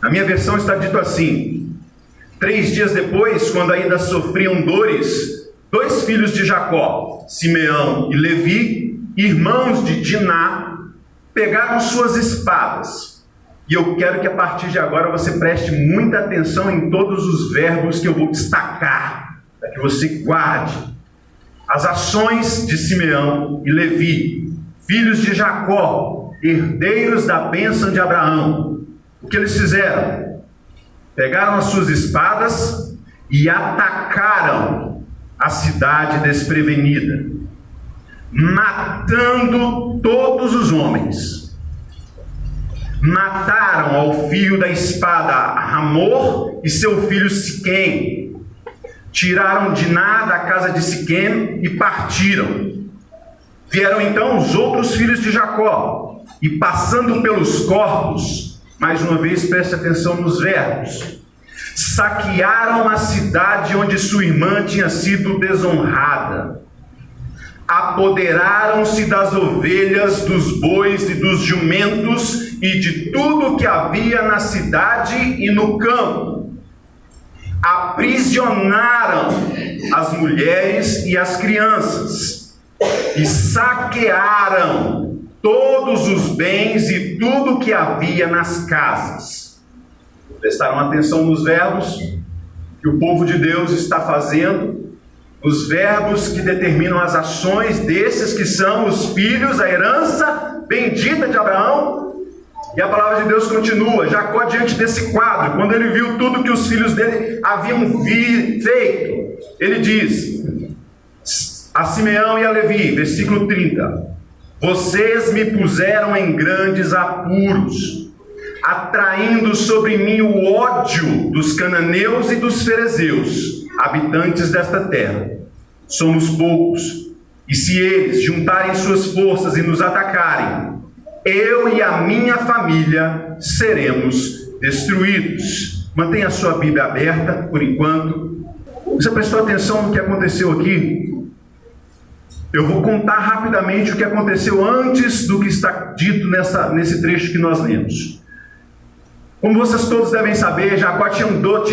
Na minha versão está dito assim: 3 dias depois, quando ainda sofriam dores, 2 filhos de Jacó, Simeão e Levi, irmãos de Diná, pegaram suas espadas. E eu quero que a partir de agora você preste muita atenção em todos os verbos que eu vou destacar, para que você guarde. As ações de Simeão e Levi, filhos de Jacó, herdeiros da bênção de Abraão. O que eles fizeram? Pegaram as suas espadas e atacaram a cidade desprevenida, matando todos os homens. Mataram ao fio da espada Hamor e seu filho Siquém. Tiraram Diná da casa de Siquém e partiram. Vieram então os outros filhos de Jacó, e passando pelos corpos, mais uma vez preste atenção nos verbos, saquearam a cidade onde sua irmã tinha sido desonrada. Apoderaram-se das ovelhas, dos bois e dos jumentos e de tudo que havia na cidade e no campo. Aprisionaram as mulheres e as crianças e saquearam todos os bens e tudo que havia nas casas. Prestaram atenção nos verbos que o povo de Deus está fazendo, os verbos que determinam as ações desses que são os filhos, a herança bendita de Abraão. E a palavra de Deus continua. Jacó, diante desse quadro, quando ele viu tudo que os filhos dele haviam feito, ele diz a Simeão e a Levi, versículo 30: vocês me puseram em grandes apuros, atraindo sobre mim o ódio dos cananeus e dos ferezeus, habitantes desta terra. Somos poucos, e se eles juntarem suas forças e nos atacarem, eu e a minha família seremos destruídos. Mantenha a sua Bíblia aberta por enquanto. Você prestou atenção no que aconteceu aqui? Eu vou contar rapidamente o que aconteceu antes do que está dito nesse trecho que nós lemos. Como vocês todos devem saber, Jacó tinha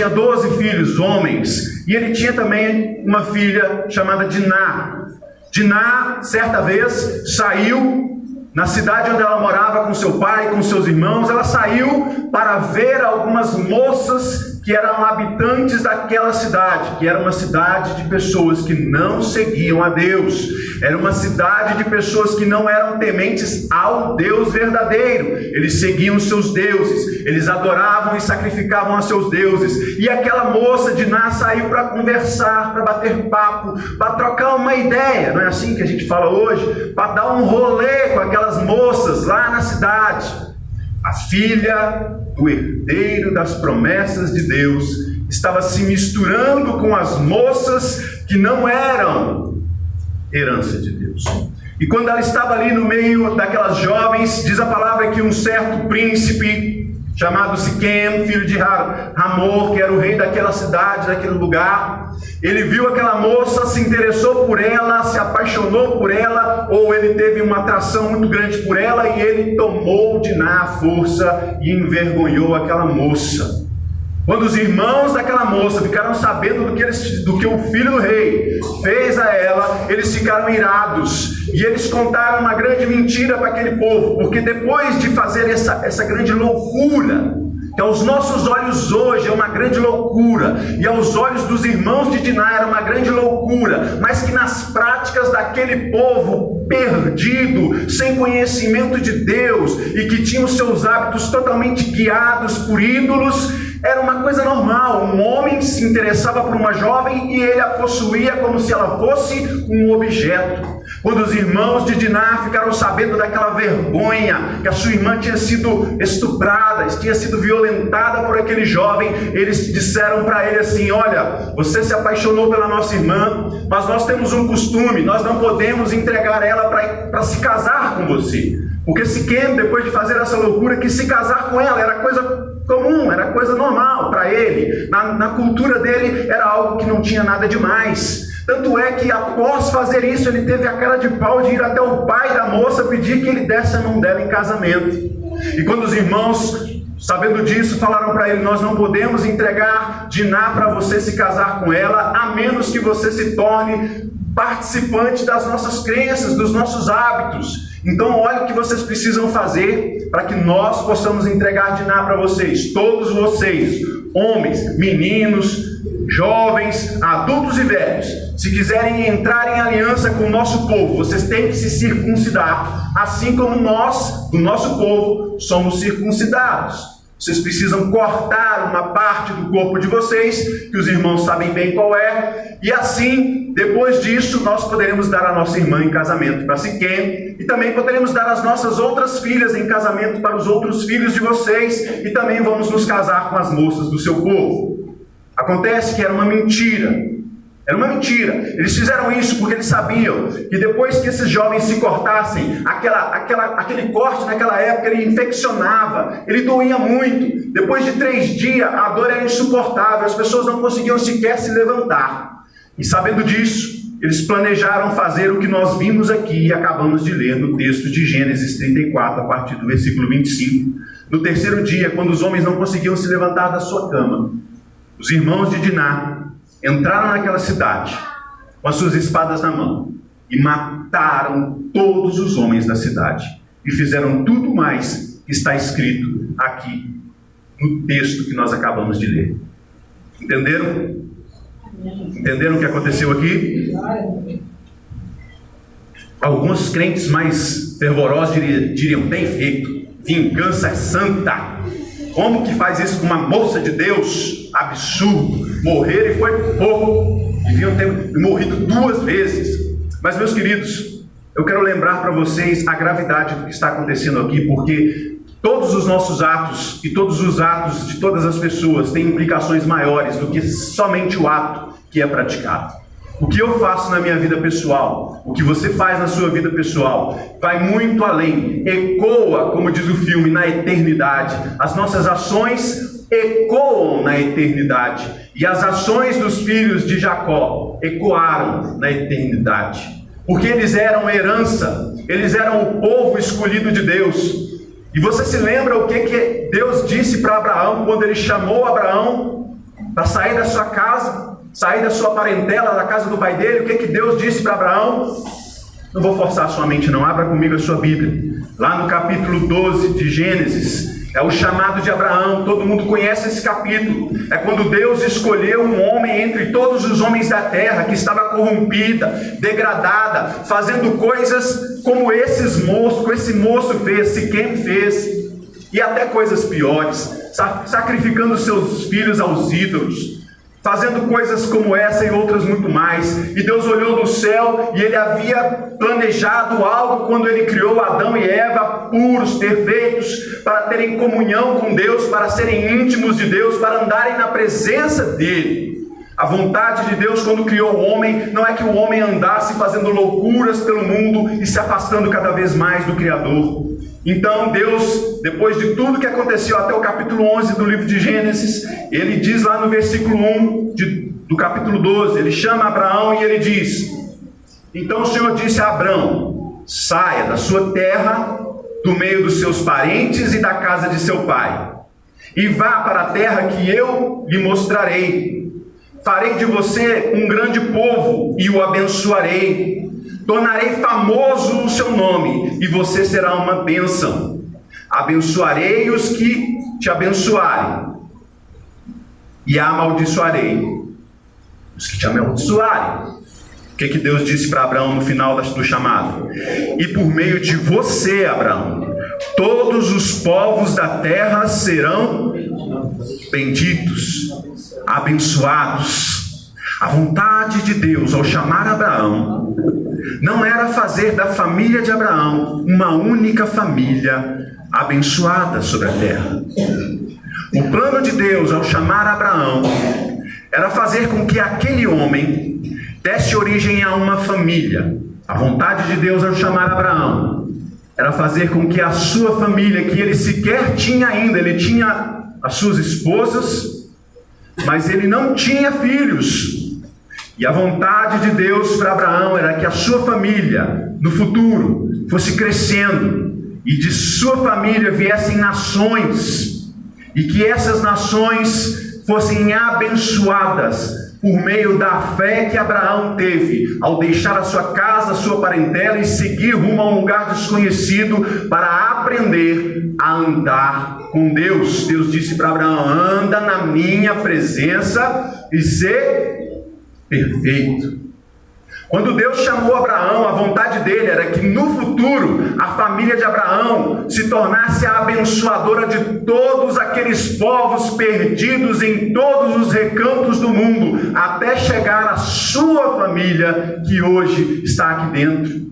12 filhos, homens, e ele tinha também uma filha chamada Diná. Diná, certa vez, saiu na cidade onde ela morava com seu pai e com seus irmãos. Ela saiu para ver algumas moças que eram habitantes daquela cidade, que era uma cidade de pessoas que não seguiam a Deus, era uma cidade de pessoas que não eram tementes ao Deus verdadeiro. Eles seguiam seus deuses, eles adoravam e sacrificavam a seus deuses. E aquela moça Diná saiu para conversar, para bater papo, para trocar uma ideia, não é assim que a gente fala hoje? Para dar um rolê com aquelas moças lá na cidade. A filha do herdeiro das promessas de Deus estava se misturando com as moças que não eram herança de Deus. E quando ela estava ali no meio daquelas jovens, diz a palavra que um certo príncipe chamado Siquém, filho de Hamor, que era o rei daquela cidade, daquele lugar, ele viu aquela moça, se interessou por ela, se apaixonou por ela, ou ele teve uma atração muito grande por ela, e ele tomou Diná à força e envergonhou aquela moça. Quando os irmãos daquela moça ficaram sabendo do que o filho do rei fez a ela, eles ficaram irados. E eles contaram uma grande mentira para aquele povo. Porque depois de fazer essa grande loucura, que aos nossos olhos hoje é uma grande loucura, e aos olhos dos irmãos de Diná era uma grande loucura, mas que nas práticas daquele povo perdido, sem conhecimento de Deus, e que tinha os seus hábitos totalmente guiados por ídolos, era uma coisa normal. Um homem se interessava por uma jovem e ele a possuía como se ela fosse um objeto. Quando os irmãos de Diná ficaram sabendo daquela vergonha, que a sua irmã tinha sido estuprada, tinha sido violentada por aquele jovem, eles disseram para ele assim: olha, você se apaixonou pela nossa irmã, mas nós temos um costume, nós não podemos entregar ela para se casar com você. Porque Siquém, depois de fazer essa loucura, quis se casar com ela, era coisa comum, era coisa normal para ele. Na cultura dele era algo que não tinha nada demais. Tanto é que após fazer isso, ele teve a cara de pau de ir até o pai da moça pedir que ele desse a mão dela em casamento. E quando os irmãos Sabendo disso, falaram para ele: nós não podemos entregar Diná para você se casar com ela, a menos que você se torne participante das nossas crenças, dos nossos hábitos. Então olha o que vocês precisam fazer para que nós possamos entregar Diná para vocês. Todos vocês, homens, meninos, jovens, adultos e velhos, se quiserem entrar em aliança com o nosso povo, vocês têm que se circuncidar, assim como nós, do nosso povo, somos circuncidados. Vocês precisam cortar uma parte do corpo de vocês, que os irmãos sabem bem qual é, e assim, depois disso, nós poderemos dar a nossa irmã em casamento para Siquém, e também poderemos dar as nossas outras filhas em casamento para os outros filhos de vocês, e também vamos nos casar com as moças do seu povo. Acontece que era uma mentira. Era uma mentira. Eles fizeram isso porque eles sabiam que depois que esses jovens se cortassem, aquele corte naquela época ele infeccionava, ele doía muito. Depois de 3 dias, a dor era insuportável, as pessoas não conseguiam sequer se levantar. E sabendo disso, eles planejaram fazer o que nós vimos aqui e acabamos de ler no texto de Gênesis 34, a partir do versículo 25. No 3º dia, quando os homens não conseguiam se levantar da sua cama, os irmãos de Diná entraram naquela cidade com as suas espadas na mão e mataram todos os homens da cidade e fizeram tudo mais que está escrito aqui no texto que nós acabamos de ler. Entenderam? Entenderam o que aconteceu aqui? Alguns crentes mais fervorosos diriam: bem feito, vingança santa. Como que faz isso com uma moça de Deus? Absurdo. Morrer e foi pouco. Deviam ter morrido 2 vezes. Mas, meus queridos, eu quero lembrar para vocês a gravidade do que está acontecendo aqui, porque todos os nossos atos e todos os atos de todas as pessoas têm implicações maiores do que somente o ato que é praticado. O que eu faço na minha vida pessoal, o que você faz na sua vida pessoal, vai muito além, ecoa, como diz o filme, na eternidade. As nossas ações ecoam na eternidade, e as ações dos filhos de Jacó ecoaram na eternidade, porque eles eram herança, eles eram o povo escolhido de Deus. E você se lembra o que Deus disse para Abraão, quando ele chamou Abraão para sair da sua casa, sair da sua parentela, da casa do pai dele? O que Deus disse para Abraão? Não vou forçar a sua mente não, abra comigo a sua Bíblia. Lá no capítulo 12 de Gênesis, é o chamado de Abraão, todo mundo conhece esse capítulo. É quando Deus escolheu um homem entre todos os homens da terra, que estava corrompida, degradada, fazendo coisas como esse moço fez, Siquém fez, e até coisas piores, sacrificando seus filhos aos ídolos, fazendo coisas como essa e outras muito mais. E Deus olhou do céu e ele havia planejado algo quando ele criou Adão e Eva puros, perfeitos, para terem comunhão com Deus, para serem íntimos de Deus, para andarem na presença dele. A vontade de Deus quando criou o homem não é que o homem andasse fazendo loucuras pelo mundo e se afastando cada vez mais do Criador. Então Deus, depois de tudo que aconteceu até o capítulo 11 do livro de Gênesis, ele diz lá no versículo 1 do capítulo 12, ele chama Abraão e ele diz: então o Senhor disse a Abraão: saia da sua terra, do meio dos seus parentes e da casa de seu pai, e vá para a terra que eu lhe mostrarei. Farei de você um grande povo e o abençoarei. Tornarei famoso o seu nome, e você será uma bênção. Abençoarei os que te abençoarem, e amaldiçoarei os que te amaldiçoarem. O que Deus disse para Abraão no final do chamado? E por meio de você, Abraão, todos os povos da terra serão benditos, abençoados. A vontade de Deus ao chamar Abraão não era fazer da família de Abraão uma única família abençoada sobre a terra. O plano de Deus ao chamar Abraão era fazer com que aquele homem desse origem a uma família. A vontade de Deus ao chamar Abraão era fazer com que a sua família, que ele sequer tinha ainda, ele tinha as suas esposas, mas ele não tinha filhos. E a vontade de Deus para Abraão era que a sua família, no futuro, fosse crescendo, e de sua família viessem nações, e que essas nações fossem abençoadas por meio da fé que Abraão teve ao deixar a sua casa, a sua parentela e seguir rumo a um lugar desconhecido para aprender a andar com Deus. Deus disse para Abraão: anda na minha presença e ser perfeito. Quando Deus chamou Abraão, a vontade dele era que no futuro a família de Abraão se tornasse a abençoadora de todos aqueles povos perdidos em todos os recantos do mundo, até chegar à sua família que hoje está aqui dentro.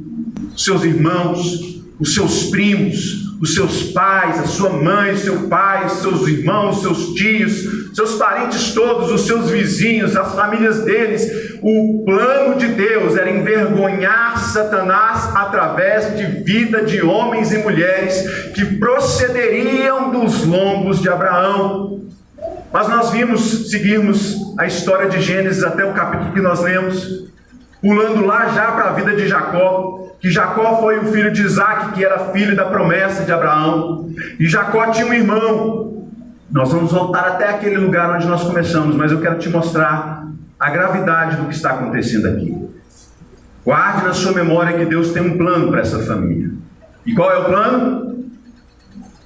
Seus irmãos, os seus primos, os seus pais, a sua mãe, seu pai, seus irmãos, seus tios, seus parentes todos, os seus vizinhos, as famílias deles. O plano de Deus era envergonhar Satanás através de vida de homens e mulheres que procederiam dos lombos de Abraão. Mas nós seguirmos a história de Gênesis até o capítulo que nós lemos, pulando lá já para a vida de Jacó, que Jacó foi o filho de Isaac, que era filho da promessa de Abraão, e Jacó tinha um irmão. Nós vamos voltar até aquele lugar onde nós começamos, mas eu quero te mostrar a gravidade do que está acontecendo aqui. Guarde na sua memória que Deus tem um plano para essa família. E qual é o plano?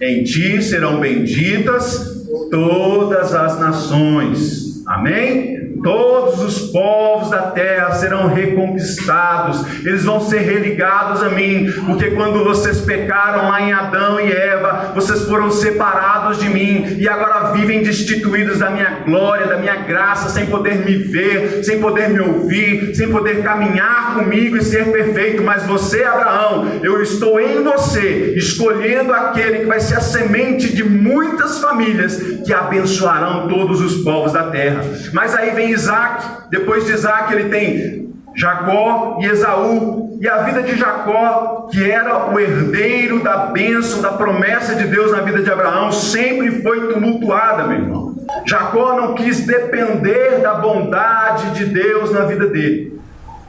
Em ti serão benditas todas as nações. Amém? Todos os povos da terra serão reconquistados, eles vão ser religados a mim, porque quando vocês pecaram lá em Adão e Eva, vocês foram separados de mim, e agora vivem destituídos da minha glória, da minha graça, sem poder me ver, sem poder me ouvir, sem poder caminhar comigo e ser perfeito. Mas você, Abraão, eu estou em você, escolhendo aquele que vai ser a semente de muitas famílias, que abençoarão todos os povos da terra. Mas aí vem Isaac, depois de Isaac ele tem Jacó e Esaú, e a vida de Jacó, que era o herdeiro da bênção, da promessa de Deus na vida de Abraão, sempre foi tumultuada, meu irmão. Jacó não quis depender da bondade de Deus na vida dele.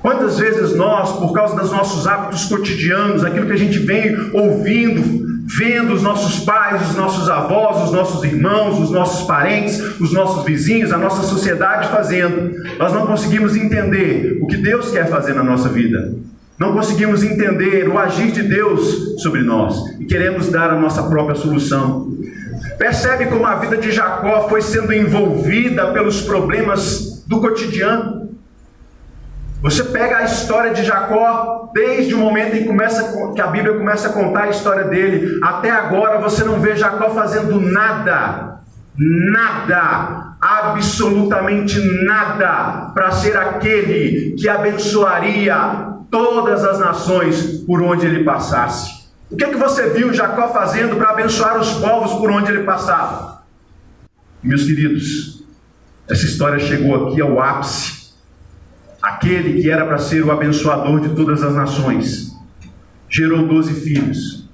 Quantas vezes nós, por causa dos nossos hábitos cotidianos, aquilo que a gente vem ouvindo, vendo os nossos pais, os nossos avós, os nossos irmãos, os nossos parentes, os nossos vizinhos, a nossa sociedade fazendo, nós não conseguimos entender o que Deus quer fazer na nossa vida. Não conseguimos entender o agir de Deus sobre nós e queremos dar a nossa própria solução. Percebe como a vida de Jacó foi sendo envolvida pelos problemas do cotidiano? Você pega a história de Jacó, desde o momento em que a Bíblia começa a contar a história dele, até agora você não vê Jacó fazendo nada, absolutamente nada, para ser aquele que abençoaria todas as nações por onde ele passasse. O que você viu Jacó fazendo para abençoar os povos por onde ele passava? Meus queridos, essa história chegou aqui ao ápice. Aquele que era para ser o abençoador de todas as nações gerou 12 filhos.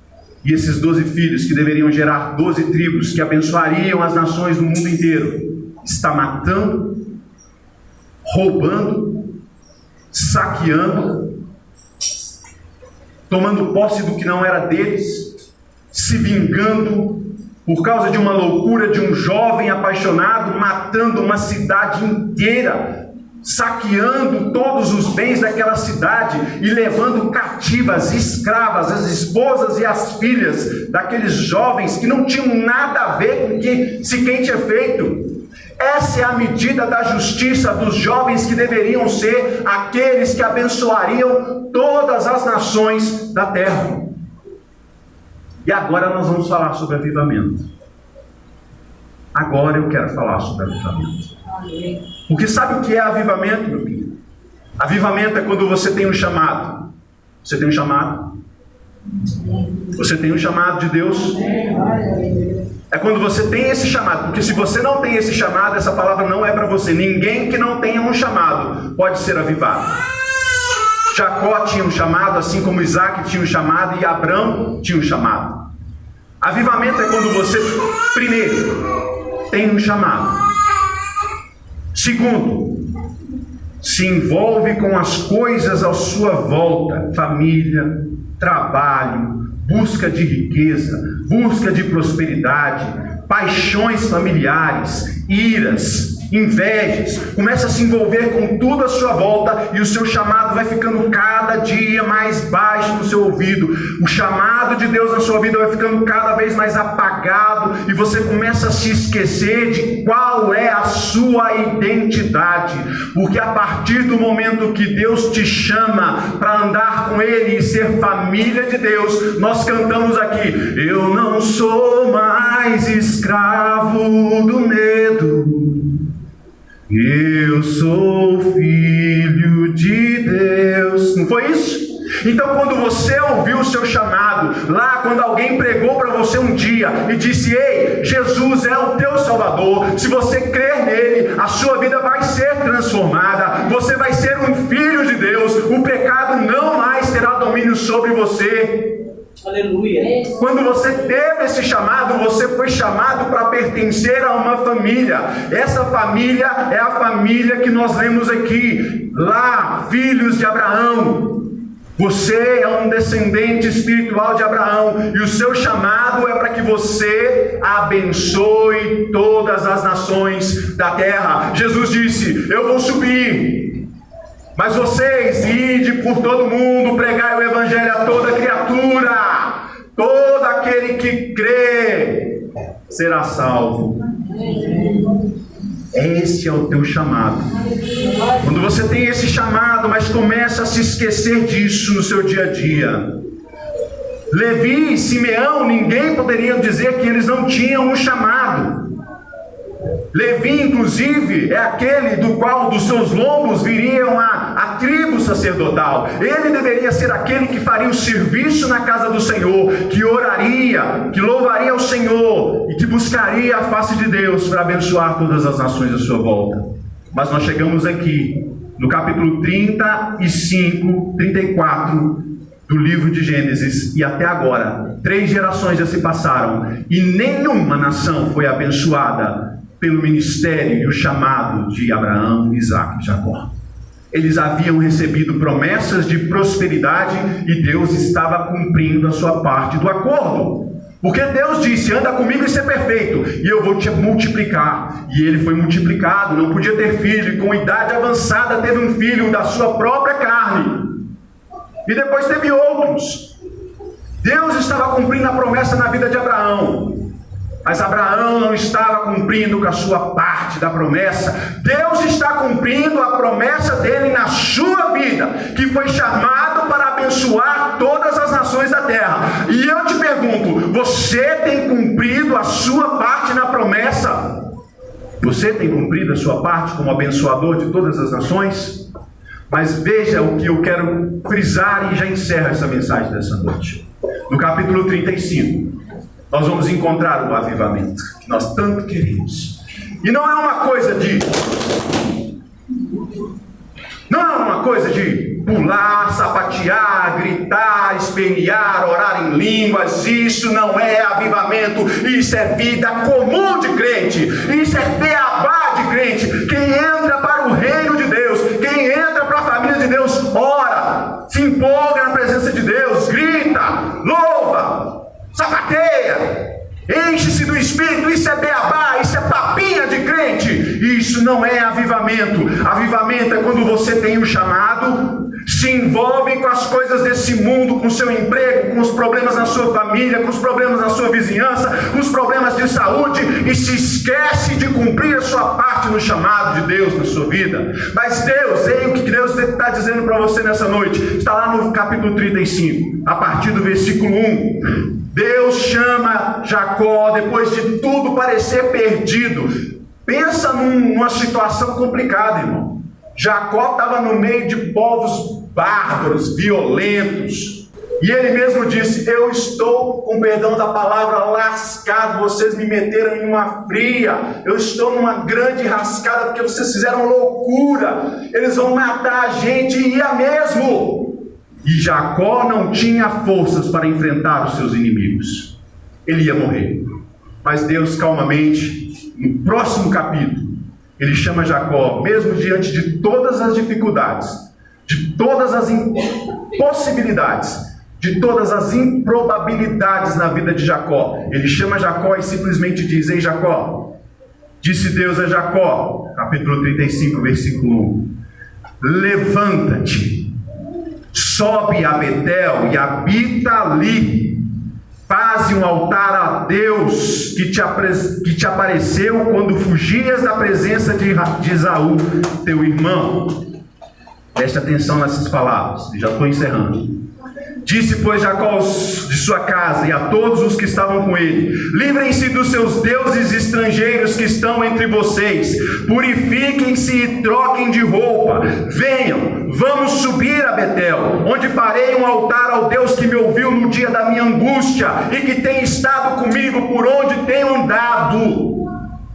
E esses 12 filhos, que deveriam gerar 12 tribos que abençoariam as nações do mundo inteiro, está matando, roubando, saqueando, tomando posse do que não era deles, se vingando por causa de uma loucura de um jovem apaixonado, matando uma cidade inteira, saqueando todos os bens daquela cidade e levando cativas, escravas, as esposas e as filhas daqueles jovens que não tinham nada a ver com o que quem tinha feito. Essa é a medida da justiça dos jovens que deveriam ser aqueles que abençoariam todas as nações da terra. E agora nós vamos falar sobre avivamento. Agora eu quero falar sobre avivamento. Porque sabe o que é avivamento, meu filho? Avivamento é quando você tem um chamado. Você tem um chamado? Você tem um chamado de Deus? É quando você tem esse chamado. Porque se você não tem esse chamado, essa palavra não é para você. Ninguém que não tenha um chamado pode ser avivado. Jacó tinha um chamado, assim como Isaac tinha um chamado e Abraão tinha um chamado. Avivamento é quando você, primeiro, tem um chamado. Segundo, se envolve com as coisas à sua volta, família, trabalho, busca de riqueza, busca de prosperidade, paixões familiares, iras, invejas, começa a se envolver com tudo à sua volta e o seu chamado vai ficando cada dia mais baixo no seu ouvido. O chamado de Deus na sua vida vai ficando cada vez mais apagado e você começa a se esquecer de qual é a sua identidade, porque a partir do momento que Deus te chama para andar com Ele e ser família de Deus, nós cantamos aqui: eu não sou mais escravo do medo, eu sou filho de Deus. Não foi isso? Então, quando você ouviu o seu chamado, lá quando alguém pregou para você um dia e disse: ei, Jesus é o teu Salvador, se você crer nele, a sua vida vai ser transformada, você vai ser um filho de Deus, o pecado não mais terá domínio sobre você. Aleluia. Quando você teve esse chamado, você foi chamado para pertencer a uma família. Essa família é a família que nós lemos aqui, lá, filhos de Abraão. Você é um descendente espiritual de Abraão, e o seu chamado é para que você abençoe todas as nações da terra. Jesus disse: eu vou subir, mas vocês ide por todo mundo, pregai o evangelho a toda criatura. Todo aquele que crê será salvo. Esse é o teu chamado. Quando você tem esse chamado, mas começa a se esquecer disso no seu dia a dia. Levi e Simeão, ninguém poderia dizer que eles não tinham um chamado. Levi, inclusive, é aquele do qual dos seus lombos viriam a tribo sacerdotal. Ele deveria ser aquele que faria o serviço na casa do Senhor, que oraria, que louvaria o Senhor e que buscaria a face de Deus para abençoar todas as nações à sua volta. Mas nós chegamos aqui no capítulo 35, 34 do livro de Gênesis, e até agora 3 gerações já se passaram e nenhuma nação foi abençoada pelo ministério e o chamado de Abraão, Isaac e Jacó. Eles haviam recebido promessas de prosperidade e Deus estava cumprindo a sua parte do acordo. Porque Deus disse: anda comigo e ser perfeito, e eu vou te multiplicar. E ele foi multiplicado, não podia ter filho, e com idade avançada teve um filho da sua própria carne. E depois teve outros. Deus estava cumprindo a promessa na vida de Abraão. Mas Abraão não estava cumprindo com a sua parte da promessa. Deus está cumprindo a promessa dele na sua vida, que foi chamado para abençoar todas as nações da terra. E eu te pergunto: você tem cumprido a sua parte na promessa? Você tem cumprido a sua parte como abençoador de todas as nações? Mas veja o que eu quero frisar e já encerro essa mensagem dessa noite. No capítulo 35. Nós vamos encontrar o avivamento que nós tanto queremos. E não é uma coisa de pular, sapatear, gritar, espernear, orar em línguas. Isso não é avivamento. Isso é vida comum de crente. Isso é beabá de crente. Quem entra para o reino de Deus, quem entra para a família de Deus, ora, se empolga na presença de Deus, grita, louva, sapateia, enche-se do Espírito. Isso é beabá, isso é papinha de crente. Isso não é avivamento. Avivamento é quando você tem um chamado, se envolve com as coisas desse mundo, com o seu emprego, com os problemas na sua família, com os problemas na sua vizinhança, com os problemas de saúde, e se esquece de cumprir a sua parte no chamado de Deus na sua vida. Mas Deus, o que Deus está dizendo para você nessa noite, está lá no capítulo 35, a partir do versículo 1. Deus chama Jacó depois de tudo parecer perdido. Pensa numa situação complicada, irmão. Jacó estava no meio de povos bárbaros, violentos. E ele mesmo disse: eu estou, com perdão da palavra, lascado. Vocês me meteram em uma fria. Eu estou numa grande rascada porque vocês fizeram loucura. Eles vão matar a gente, e ia mesmo. E Jacó não tinha forças para enfrentar os seus inimigos. Ele ia morrer. Mas Deus, calmamente, no próximo capítulo, ele chama Jacó, mesmo diante de todas as dificuldades, de todas as impossibilidades. de todas as improbabilidades na vida de Jacó. Ele chama Jacó e simplesmente diz: ei Jacó, disse Deus a Jacó, capítulo 35, versículo 1, levanta-te, sobe a Betel e habita ali, faze um altar a Deus que te apareceu quando fugias da presença de Esaú, teu irmão. Preste atenção nessas palavras, já estou encerrando. Disse, pois, Jacó de sua casa e a todos os que estavam com ele: livrem-se dos seus deuses estrangeiros que estão entre vocês, purifiquem-se e troquem de roupa, venham, vamos subir a Betel, onde farei um altar ao Deus que me ouviu no dia da minha angústia e que tem estado comigo por onde tenho andado.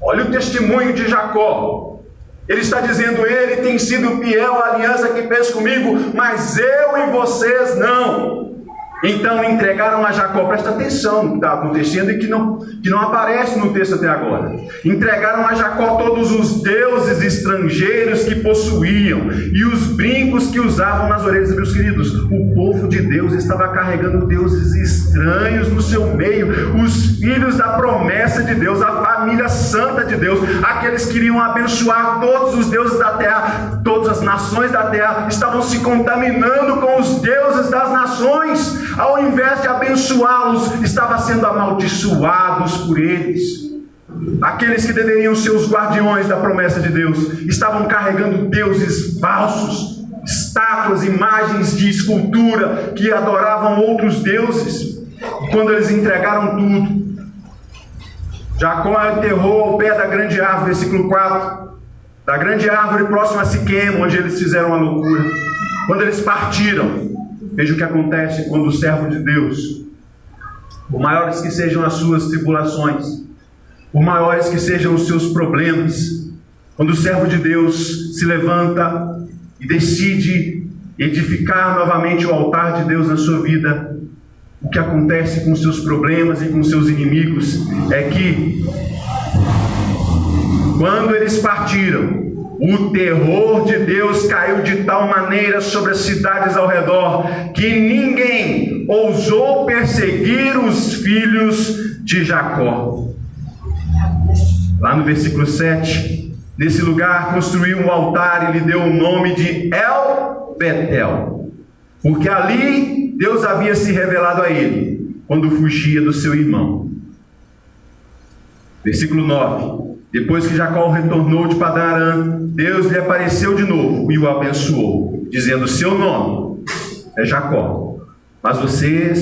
Olha o testemunho de Jacó. Ele está dizendo: ele tem sido fiel à aliança que fez comigo, mas eu e vocês não. Então entregaram a Jacó, presta atenção no que está acontecendo e que não aparece no texto até agora. Entregaram a Jacó todos os deuses estrangeiros que possuíam e os brincos que usavam nas orelhas. Meus queridos, o povo de Deus estava carregando deuses estranhos no seu meio. Os filhos da promessa de Deus, a família santa de Deus, aqueles que iriam abençoar todos os deuses da terra, todas as nações da terra, estavam se contaminando com os deuses das nações. Ao invés de abençoá-los, estavam sendo amaldiçoados por eles. Aqueles que deveriam ser os guardiões da promessa de Deus estavam carregando deuses falsos, estátuas, imagens de escultura que adoravam outros deuses. E quando eles entregaram tudo, Jacó enterrou ao pé da grande árvore, versículo 4, da grande árvore próxima a Siquém, onde eles fizeram a loucura. Quando eles partiram, veja o que acontece quando o servo de Deus, por maiores que sejam as suas tribulações, por maiores que sejam os seus problemas, quando o servo de Deus se levanta e decide edificar novamente o altar de Deus na sua vida, o que acontece com os seus problemas e com os seus inimigos é que, quando eles partiram, o terror de Deus caiu de tal maneira sobre as cidades ao redor que ninguém ousou perseguir os filhos de Jacó. Lá no versículo 7, nesse lugar construiu um altar e lhe deu o nome de El Betel, porque ali Deus havia se revelado a ele quando fugia do seu irmão. Versículo 9. Depois que Jacó retornou de Padã Arã, Deus lhe apareceu de novo e o abençoou, dizendo: seu nome é Jacó, mas você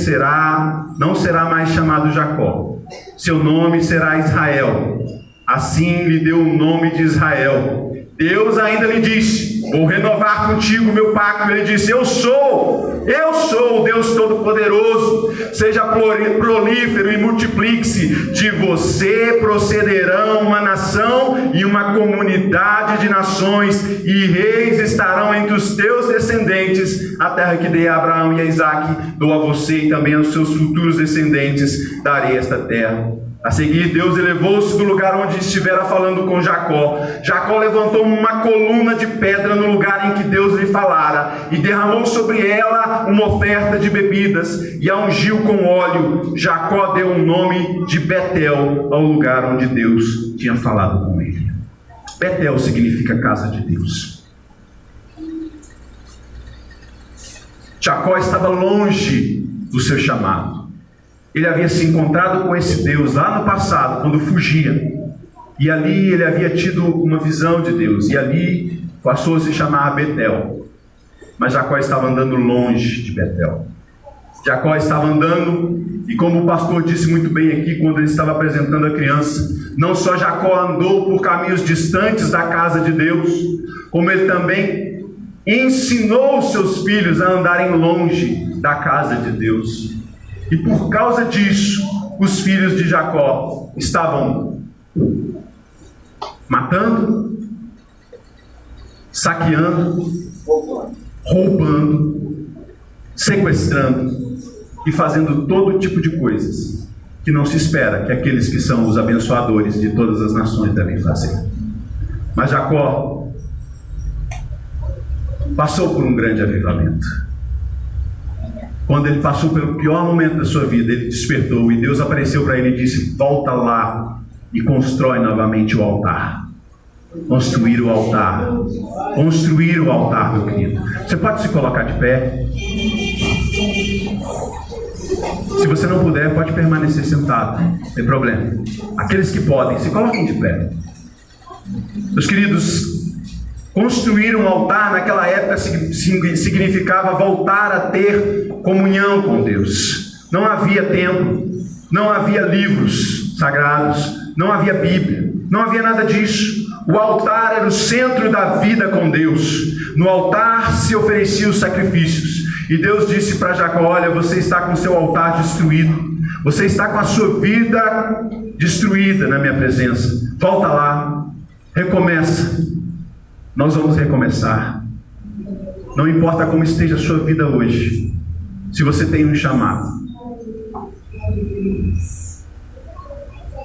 não será mais chamado Jacó, seu nome será Israel. Assim lhe deu o nome de Israel. Deus ainda lhe disse: vou renovar contigo meu pacto. Ele disse: eu sou o Deus Todo-Poderoso. Seja prolífero e multiplique-se. De você procederão uma nação e uma comunidade de nações, e reis estarão entre os teus descendentes. A terra que dei a Abraão e a Isaque dou a você e também aos seus futuros descendentes darei esta terra. A seguir, Deus elevou-se do lugar onde estivera falando com Jacó. Jacó levantou uma coluna de pedra no lugar em que Deus lhe falara e derramou sobre ela uma oferta de bebidas e a ungiu com óleo. Jacó deu o nome de Betel ao lugar onde Deus tinha falado com ele. Betel significa casa de Deus. Jacó estava longe do seu chamado. Ele havia se encontrado com esse Deus lá no passado, quando fugia. E ali ele havia tido uma visão de Deus. E ali passou a se chamar Betel. Mas Jacó estava andando longe de Betel. Jacó estava andando, e como o pastor disse muito bem aqui, quando ele estava apresentando a criança, não só Jacó andou por caminhos distantes da casa de Deus, como ele também ensinou os seus filhos a andarem longe da casa de Deus. E por causa disso, os filhos de Jacó estavam matando, saqueando, roubando, sequestrando e fazendo todo tipo de coisas que não se espera que aqueles que são os abençoadores de todas as nações devem fazer. Mas Jacó passou por um grande avivamento. Quando ele passou pelo pior momento da sua vida, ele despertou e Deus apareceu para ele e disse: volta lá e constrói novamente o altar. Construir o altar. Construir o altar, meu querido. Você pode se colocar de pé? Se você não puder, pode permanecer sentado, não tem problema. Aqueles que podem, se coloquem de pé. Meus queridos, construir um altar naquela época significava voltar a ter comunhão com Deus. Não havia templo, não havia livros sagrados, não havia Bíblia, não havia nada disso. O altar era o centro da vida com Deus. No altar se ofereciam os sacrifícios. E Deus disse para Jacó: olha, você está com o seu altar destruído. Você está com a sua vida destruída na minha presença. Volta lá, recomeça. Nós vamos recomeçar. Não importa como esteja a sua vida hoje, se você tem um chamado,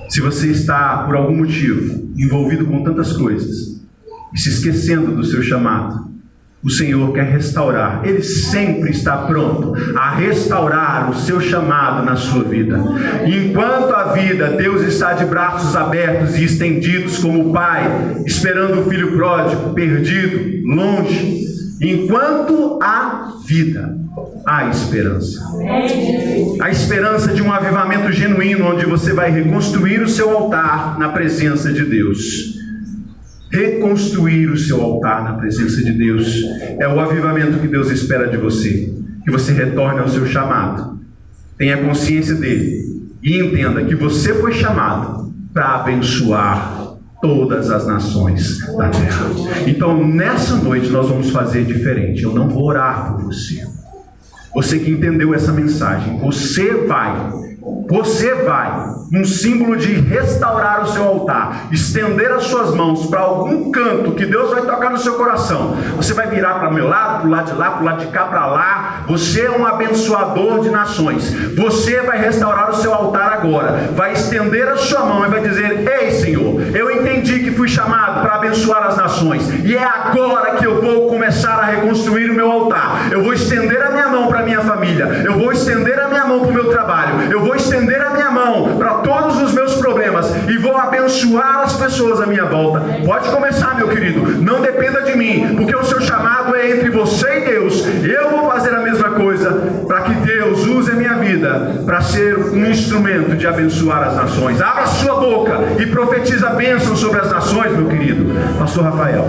se você está por algum motivo envolvido com tantas coisas e se esquecendo do seu chamado, o Senhor quer restaurar. Ele sempre está pronto a restaurar o seu chamado na sua vida. E enquanto a vida, Deus está de braços abertos e estendidos como o Pai, esperando o filho pródigo, perdido, longe. Enquanto há vida, há esperança. A esperança de um avivamento genuíno, onde você vai reconstruir o seu altar na presença de Deus. Reconstruir o seu altar na presença de Deus é o avivamento que Deus espera de você. Que você retorne ao seu chamado, tenha consciência dele e entenda que você foi chamado para abençoar todas as nações da terra. Então nessa noite nós vamos fazer diferente. Eu não vou orar por você. Você que entendeu essa mensagem, você vai, um símbolo de restaurar o seu altar, estender as suas mãos para algum canto que Deus vai tocar no seu coração. Você vai virar para o meu lado, para o lado de lá, para o lado de cá, para lá. Você é um abençoador de nações. Você vai restaurar o seu altar agora, vai estender a sua mão e vai dizer: ei Senhor, eu entendi que fui chamado para abençoar as nações, e é agora que eu vou começar a reconstruir o meu altar. Eu vou estender a minha mão para a minha família, eu vou estender a minha mão para o meu trabalho, eu vou estender a minha mão para todos os meus problemas e vou abençoar as pessoas à minha volta. Pode começar, meu querido, não dependa de mim, porque o seu chamado é entre você e Deus. Eu vou fazer a mesma coisa para que Deus use a minha vida para ser um instrumento de abençoar as nações. Abra sua boca e profetiza a bênção sobre as nações, meu querido. Pastor Rafael.